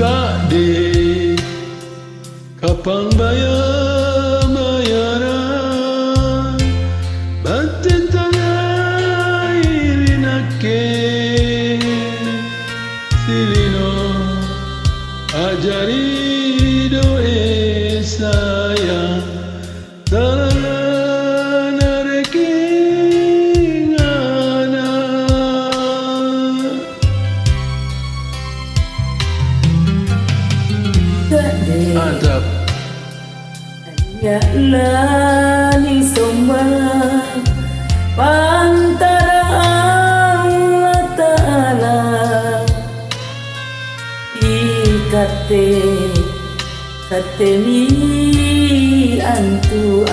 Kade kapang bayaran batin tanah irinake silino ajari doe sayang tarangan rekingana mantap. Ya lani sombang pantara Allah Ta'ala ikate katemi antu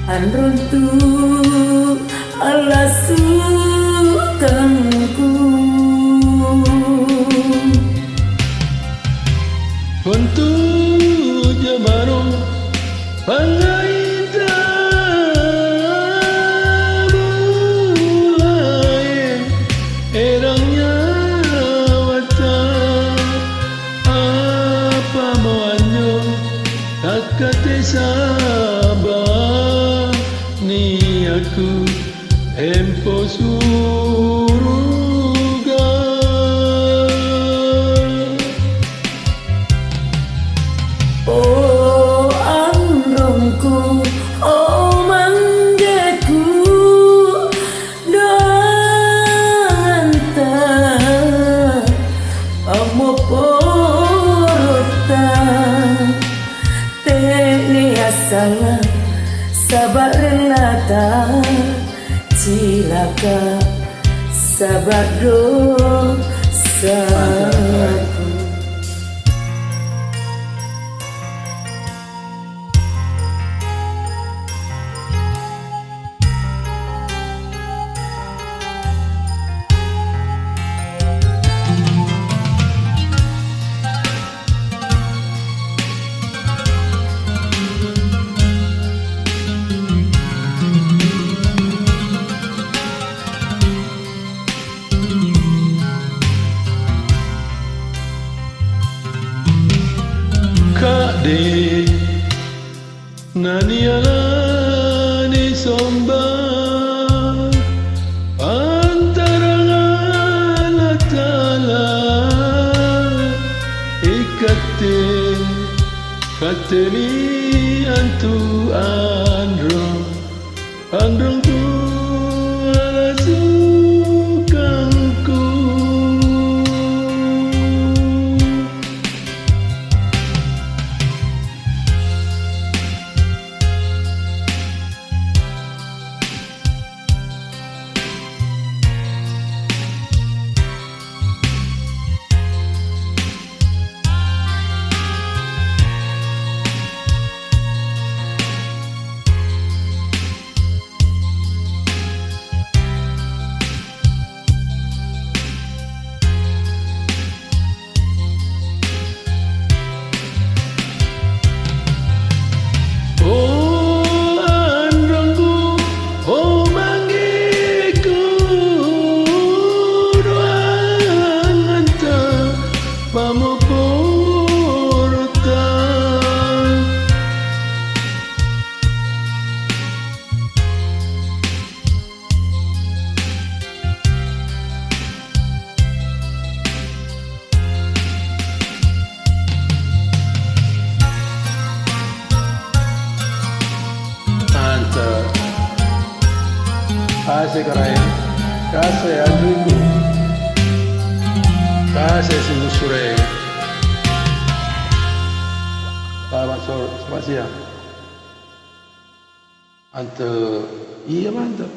anron tu Allah sukangku untuk jamano pangaita mulai erangnya wata apa mauanyo tak kate sabar ni aku empo suruga. Oh androngku, oh manggeku, doanta amoporota teni asala sabar relata cilaka sabar dosaku. Kade nanialani sombang antara Allah Ta'ala ikate katemi antu androng tu ala sukangku. Kasih kerain, kasih adriku, kasih sungguh sore. Selamat siang. Mantap, iya mantap.